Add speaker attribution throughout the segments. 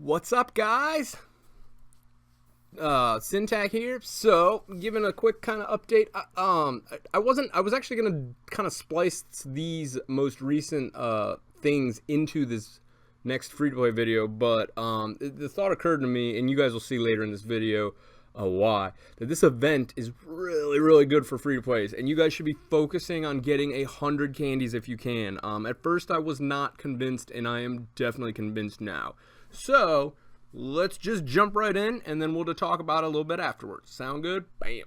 Speaker 1: What's up, guys? Syntac here. So, giving a quick kind of update. I was actually gonna kind of splice these most recent things into this next free-to-play video, but the thought occurred to me, and you guys will see later in this video why, that this event is really good for free-to-plays, and you guys should be focusing on getting 100 candies if you can. At first I was not convinced, and I am definitely convinced now. So let's just jump right in, and then we'll talk about it a little bit afterwards. Sound good? Bam.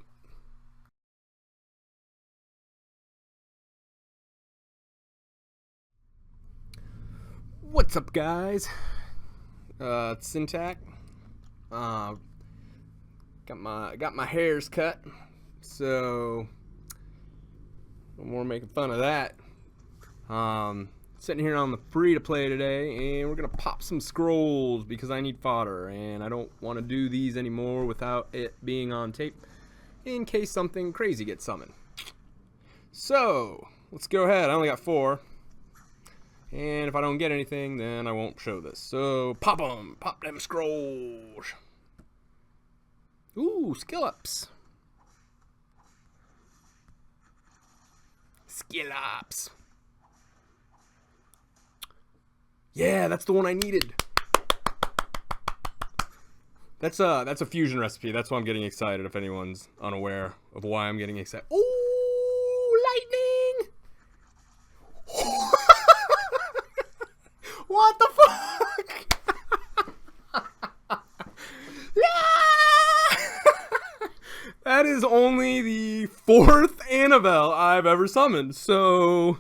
Speaker 1: What's up, guys? It's Syntac. Got my hairs cut, so no more making fun of that. Sitting here on the free to play today, and we're gonna pop some scrolls because I need fodder, and I don't want to do these anymore without it being on tape in case something crazy gets summoned. So let's go ahead. I only got 4, and if I don't get anything, then I won't show this. So pop them scrolls. Ooh, skill ups. Skill ups. Yeah, that's the one I needed. That's a fusion recipe. That's why I'm getting excited, if anyone's unaware of why I'm getting excited. Ooh, lightning! What the fuck? Yeah! That is only the 4th Annabelle I've ever summoned, so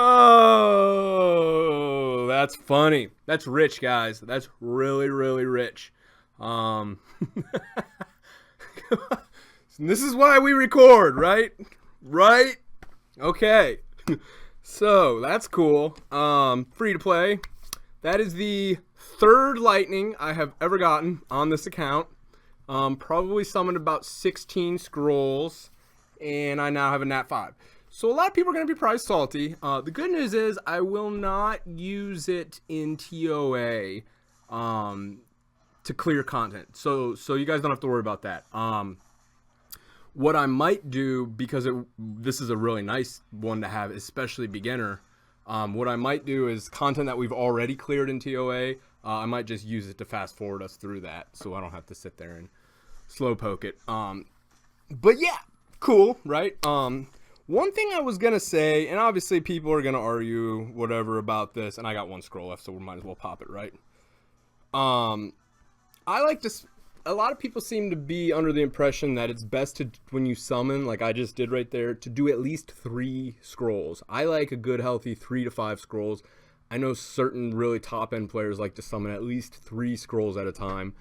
Speaker 1: oh, that's funny. That's rich, guys. That's really rich. This is why we record, right? Right? Okay. So, that's cool. Free to play. That is the 3rd lightning I have ever gotten on this account. Probably summoned about 16 scrolls, and I now have a nat 5. So a lot of people are going to be price salty. The good news is I will not use it in TOA to clear content. So you guys don't have to worry about that. What I might do, because this is a really nice one to have, especially beginner, what I might do is content that we've already cleared in TOA, I might just use it to fast forward us through that so I don't have to sit there and slow poke it. But yeah, cool, right? One thing I was gonna say, and obviously people are gonna argue whatever about this, and I got 1 scroll left, so we might as well pop it, right? I like to. A lot of people seem to be under the impression that it's best to, when you summon, like I just did right there, to do at least 3 scrolls. I like a good healthy 3 to 5 scrolls. I know certain really top end players like to summon at least 3 scrolls at a time.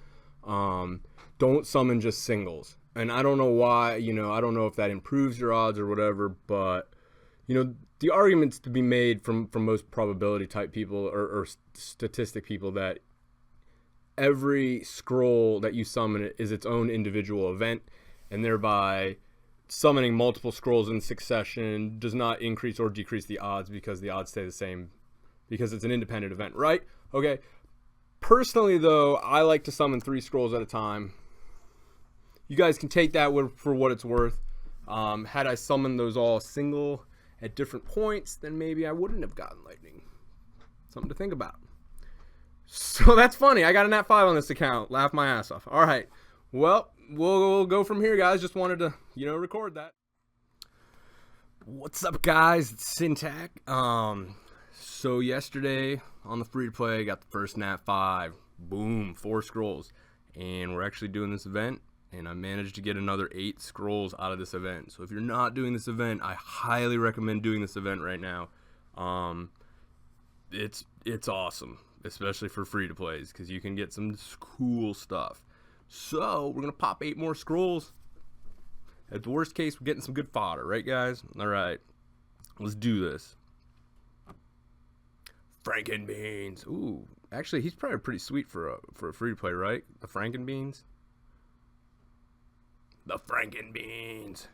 Speaker 1: Don't summon just singles. And I don't know why, I don't know if that improves your odds or whatever, but, the arguments to be made from most probability type people or statistic people that every scroll that you summon is its own individual event, and thereby summoning multiple scrolls in succession does not increase or decrease the odds because the odds stay the same because it's an independent event, right? Okay. Personally, though, I like to summon 3 scrolls at a time. You guys can take that for what it's worth. Had I summoned those all single at different points, then maybe I wouldn't have gotten lightning. Something to think about. So that's funny. I got a nat 5 on this account. Laugh my ass off. All right. Well, we'll go from here, guys. Just wanted to, record that. What's up, guys? It's Syntac. So yesterday on the free to play, I got the first nat 5. Boom, 4 scrolls. And we're actually doing this event, and I managed to get another 8 scrolls out of this event. So if you're not doing this event, I highly recommend doing this event right now. It's awesome, especially for free to plays, because you can get some cool stuff. So we're gonna pop 8 more scrolls. At the worst case, we're getting some good fodder, right, guys? All right, let's do this. Frankenbeans. Ooh, actually, he's probably pretty sweet for a free to play, right? The Frankenbeans. The Frankenbeans.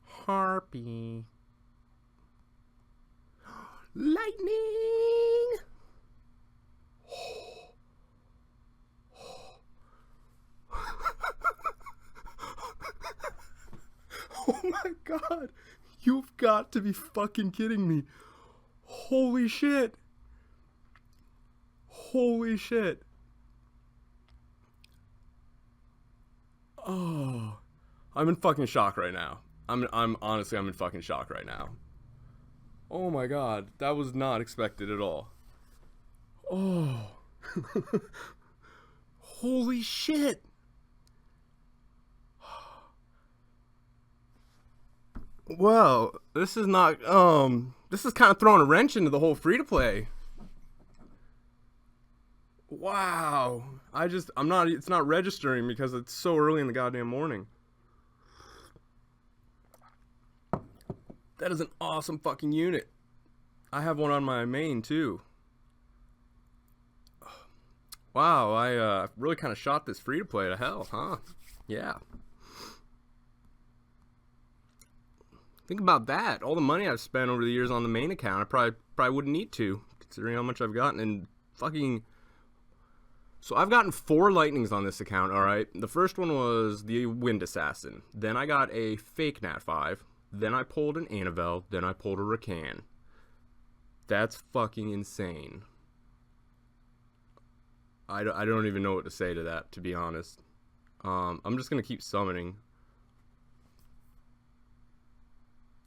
Speaker 1: Harpy. Lightning! Oh my god! You've got to be fucking kidding me. Holy shit. Holy shit. Oh. I'm in fucking shock right now. I'm honestly, I'm in fucking shock right now. Oh my god, that was not expected at all. Oh. Holy shit. Well, this is not, this is kind of throwing a wrench into the whole free-to-play. Wow. It's not registering because it's so early in the goddamn morning. That is an awesome fucking unit. I have one on my main, too. Wow, I really kind of shot this free-to-play to hell, huh? Yeah. Think about that. All the money I've spent over the years on the main account, I probably wouldn't need to, considering how much I've gotten. And fucking... So I've gotten 4 lightnings on this account, alright? The first one was the Wind Assassin. Then I got a fake Nat 5. Then I pulled an Annabelle. Then I pulled a Rakan. That's fucking insane. I don't even know what to say to that, to be honest. I'm just going to keep summoning.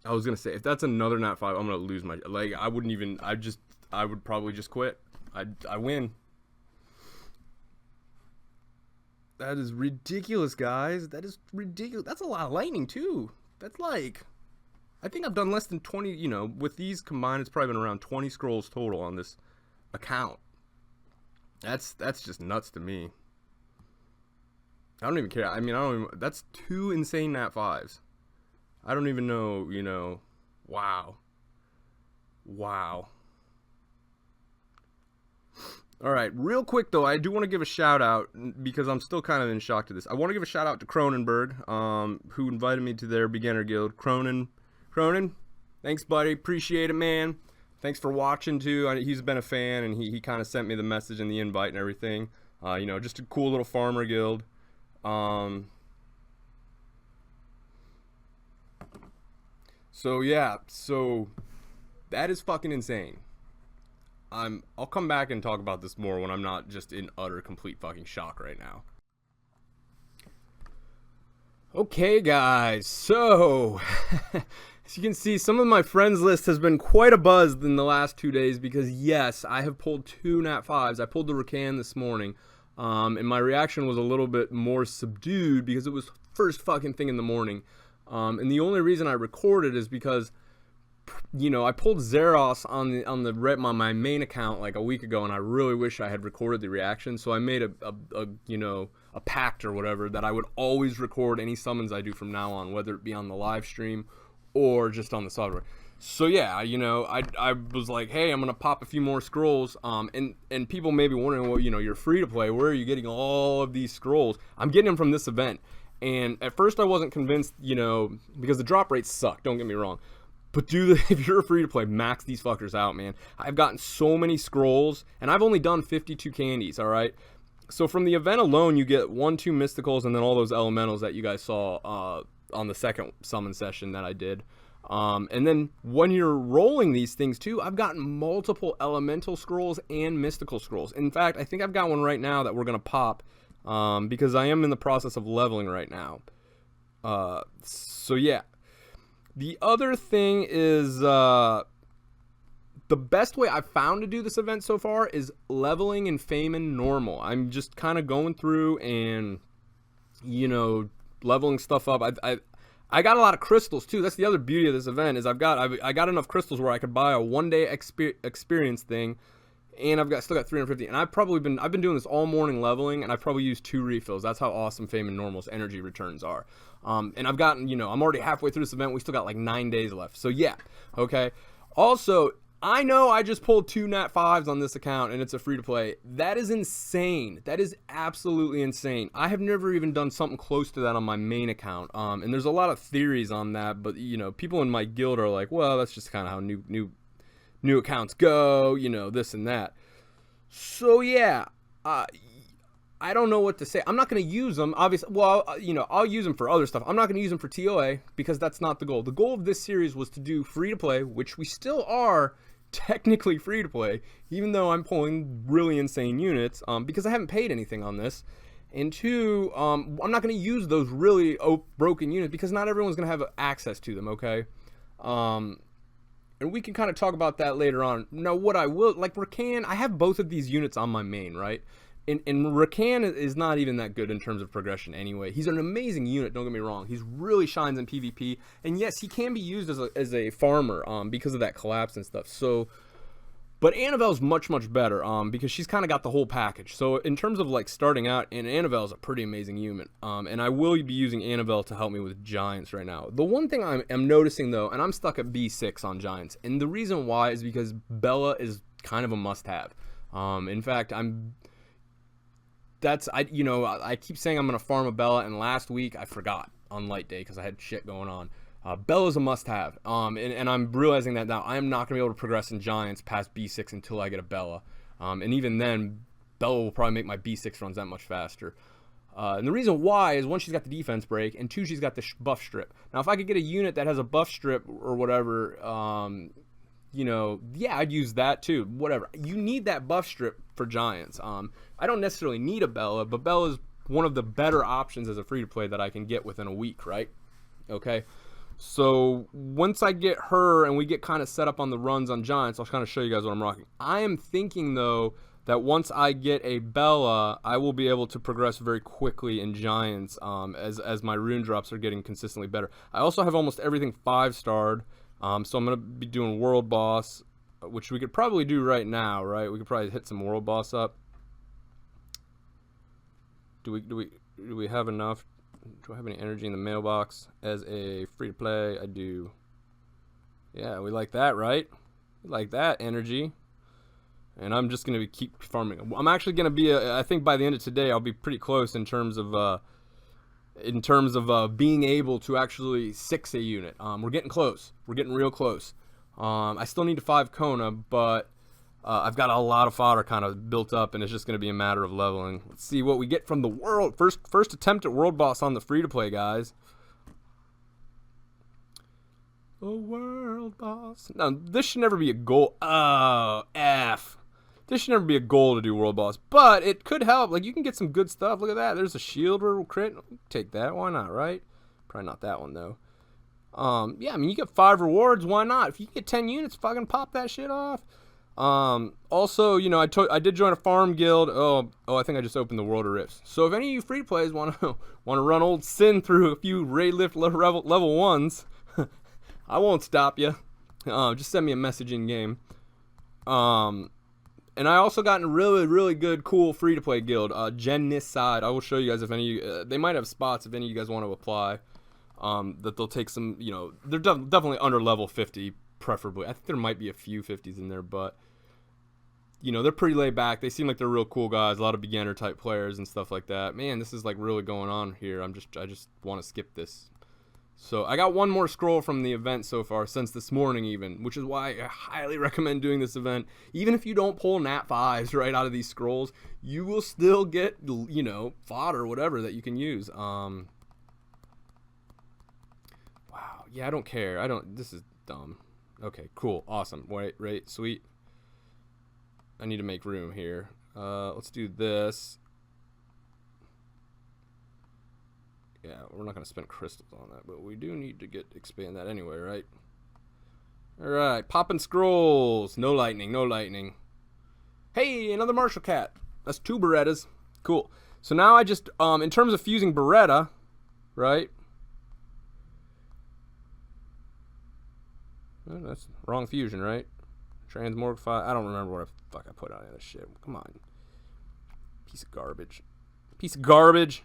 Speaker 1: I was going to say, if that's another Nat 5, I'm going to lose my... Like, I wouldn't even... I would probably just quit. I win. That is ridiculous, guys. That is ridiculous. That's a lot of lightning, too. That's like... I think I've done less than 20, you know, with these combined, it's probably been around 20 scrolls total on this account. That's just nuts to me. I don't even care. I mean, that's 2 insane Nat 5s. I don't even know, you know. Wow. Wow. Alright, real quick though, I do want to give a shout out, because I'm still kind of in shock to this. I want to give a shout out to Cronenberg, who invited me to their beginner guild. Cronin, thanks buddy, appreciate it, man. Thanks for watching too. He's been a fan, and he kind of sent me the message and the invite and everything. You know, just a cool little farmer guild. So yeah, so that is fucking insane. I'll come back and talk about this more when I'm not just in utter complete fucking shock right now. Okay guys, so as you can see, some of my friends list has been quite a buzz in the last 2 days, because yes, I have pulled 2 Nat 5s. I pulled the Rakan this morning, and my reaction was a little bit more subdued because it was first fucking thing in the morning. And the only reason I recorded is because, you know, I pulled Zeros on my main account like a week ago, and I really wish I had recorded the reaction. So I made a pact or whatever that I would always record any summons I do from now on, whether it be on the live stream or just on the software. So yeah, you know, I was like, hey, I'm gonna pop a few more scrolls. And people may be wondering, well, you know, you're free to play. Where are you getting all of these scrolls? I'm getting them from this event. And at first I wasn't convinced, you know, because the drop rates suck. Don't get me wrong. But if you're free to play, max these fuckers out, man. I've gotten so many scrolls, and I've only done 52 candies, alright? So from the event alone, you get 1, 2 mysticals, and then all those elementals that you guys saw on the second summon session that I did. And then when you're rolling these things too, I've gotten multiple elemental scrolls and mystical scrolls. In fact, I think I've got one right now that we're going to pop, because I am in the process of leveling right now. So yeah. The other thing is, the best way I've found to do this event so far is leveling in Feyman normal. I'm just kind of going through and, you know, leveling stuff up. I got a lot of crystals too. That's the other beauty of this event, is I got enough crystals where I could buy a 1-day experience thing, and still got 350. And I've been doing this all morning leveling, and I've probably used 2 refills. That's how awesome Feyman normal's energy returns are. And I've gotten, you know, I'm already halfway through this event. We still got like 9 days left. So yeah, okay. Also, I know I just pulled 2 Nat 5s on this account, and it's a free to play. That is insane. That is absolutely insane. I have never even done something close to that on my main account. And there's a lot of theories on that, but you know, people in my guild are like, well, that's just kind of how new accounts go, you know, this and that. So yeah, I don't know what to say. I'm not going to use them, obviously. Well, you know, I'll use them for other stuff. I'm not going to use them for TOA because that's not the goal. The goal of this series was to do free-to-play, which we still are technically free-to-play, even though I'm pulling really insane units because I haven't paid anything on this. And two, I'm not going to use those really broken units because not everyone's going to have access to them, okay? And we can kind of talk about that later on. Now, what I will, like Rakan, I have both of these units on my main, right? And Rakan is not even that good in terms of progression anyway. He's an amazing unit, don't get me wrong. He really shines in PvP. And yes, he can be used as a farmer because of that collapse and stuff. So, but Annabelle's much, much better because she's kind of got the whole package. So in terms of like starting out, and Annabelle's a pretty amazing unit. And I will be using Annabelle to help me with Giants right now. The one thing I'm noticing though, and I'm stuck at B6 on Giants. And the reason why is because Bella is kind of a must-have. In fact, I keep saying I'm going to farm a Bella, and last week I forgot on light day because I had shit going on. Bella's a must-have, and I'm realizing that now I am not going to be able to progress in Giants past B6 until I get a Bella. And even then, Bella will probably make my B6 runs that much faster. And the reason why is, one, she's got the defense break, and two, she's got the buff strip. Now, if I could get a unit that has a buff strip or whatever, you know, yeah, I'd use that too. Whatever. You need that buff strip for Giants. I don't necessarily need a Bella, but Bella's one of the better options as a free-to-play that I can get within a week, right? Okay. So once I get her and we get kind of set up on the runs on Giants, I'll kind of show you guys what I'm rocking. I am thinking, though, that once I get a Bella, I will be able to progress very quickly in Giants as my rune drops are getting consistently better. I also have almost everything 5-starred. So I'm going to be doing World Boss, which we could probably do right now, right? We could probably hit some World Boss up. Do we have enough? Do I have any energy in the mailbox as a free-to-play? I do. Yeah, we like that, right? We like that energy. And I'm just going to keep farming. I'm actually going to be, I think by the end of today, I'll be pretty close in terms of being able to actually 6 a unit. We're getting close. We're getting real close. I still need a 5 Kona, but I've got a lot of fodder kind of built up, and it's just going to be a matter of leveling. Let's see what we get from the world. First attempt at World Boss on the free-to-play, guys. Oh, World Boss. Now, this should never be a goal. Oh, F. This should never be a goal to do World Boss, but it could help. Like, you can get some good stuff. Look at that. There's a shield or crit. Take that. Why not, right? Probably not that one, though. Yeah, I mean, you get 5 rewards. Why not? If you get 10 units, fucking pop that shit off. Also, you know, I did join a farm guild. Oh, I think I just opened the World of Rifts. So if any of you free plays want to run old Sin through a few raid lift level 1s, I won't stop you. Just send me a message in game. And I also got in a really, really good, cool free-to-play guild, Genicide. I will show you guys if any of you, they might have spots if any of you guys want to apply, that they'll take some, you know, they're definitely under level 50, preferably. I think there might be a few 50s in there, but, you know, they're pretty laid back. They seem like they're real cool guys, a lot of beginner-type players and stuff like that. Man, this is, like, really going on here. I just want to skip this. So I got one more scroll from the event so far, since this morning even, which is why I highly recommend doing this event. Even if you don't pull nat 5s right out of these scrolls, you will still get, you know, fodder or whatever that you can use. Wow, yeah, I don't care. This is dumb. Okay, cool, awesome. Right, sweet. I need to make room here. Let's do this. Yeah, we're not going to spend crystals on that, but we do need to expand that anyway, right? Alright, popping scrolls. No lightning, no lightning. Hey, another Marshall Cat. That's 2 Berettas. Cool. So now I just, in terms of fusing Beretta, right? Oh, that's wrong fusion, right? Transmorgify. I don't remember what the fuck I put on this shit. Come on. Piece of garbage. Piece of garbage.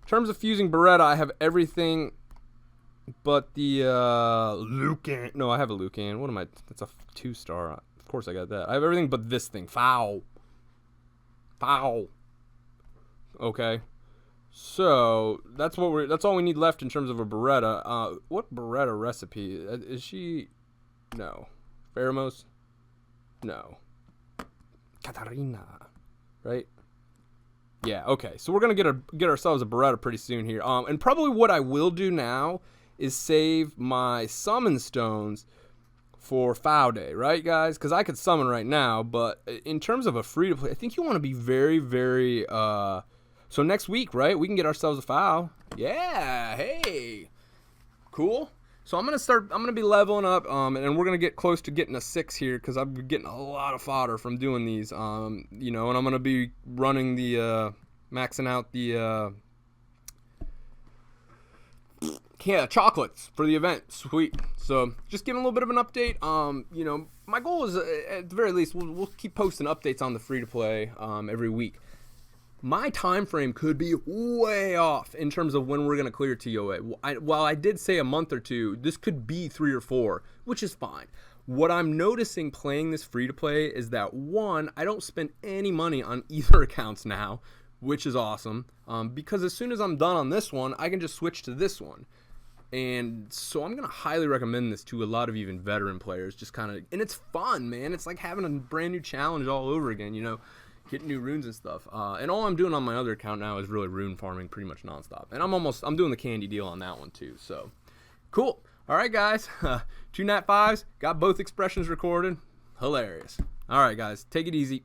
Speaker 1: In terms of fusing Beretta, I have everything but the Lucan. No, I have a Lucan. What am I? That's a 2-star. Of course I got that. I have everything but this thing. Foul. Okay. So that's all we need left in terms of a Beretta. What Beretta recipe is she? No. Pheromos. No. Katarina. Right? Yeah, okay. So we're going to get ourselves a Beretta pretty soon here. And probably what I will do now is save my summon stones for FOW Day, right, guys? Because I could summon right now, but in terms of a free-to-play, I think you want to be very, very... So next week, right, we can get ourselves a FOW. Yeah, hey. Cool. So I'm gonna be leveling up, and we're gonna get close to getting a 6 here because I've been getting a lot of fodder from doing these, you know, and I'm gonna be running the maxing out the chocolates for the event. Sweet. So just giving a little bit of an update. You know, my goal is at the very least we'll keep posting updates on the free to play every week. My time frame could be way off in terms of when we're going to clear TOA. While I did say a month or 2, this could be 3 or 4, which is fine. What I'm noticing playing this free-to-play is that, 1, I don't spend any money on either accounts now, which is awesome, because as soon as I'm done on this one, I can just switch to this one. And so I'm going to highly recommend this to a lot of even veteran players, just kind of, and it's fun, man. It's like having a brand new challenge all over again, you know. Getting new runes and stuff, and all I'm doing on my other account now is really rune farming pretty much nonstop, and I'm doing the candy deal on that one too. So cool. All right, guys, 2 Nat 5s got both expressions recorded. Hilarious. All right, guys, take it easy.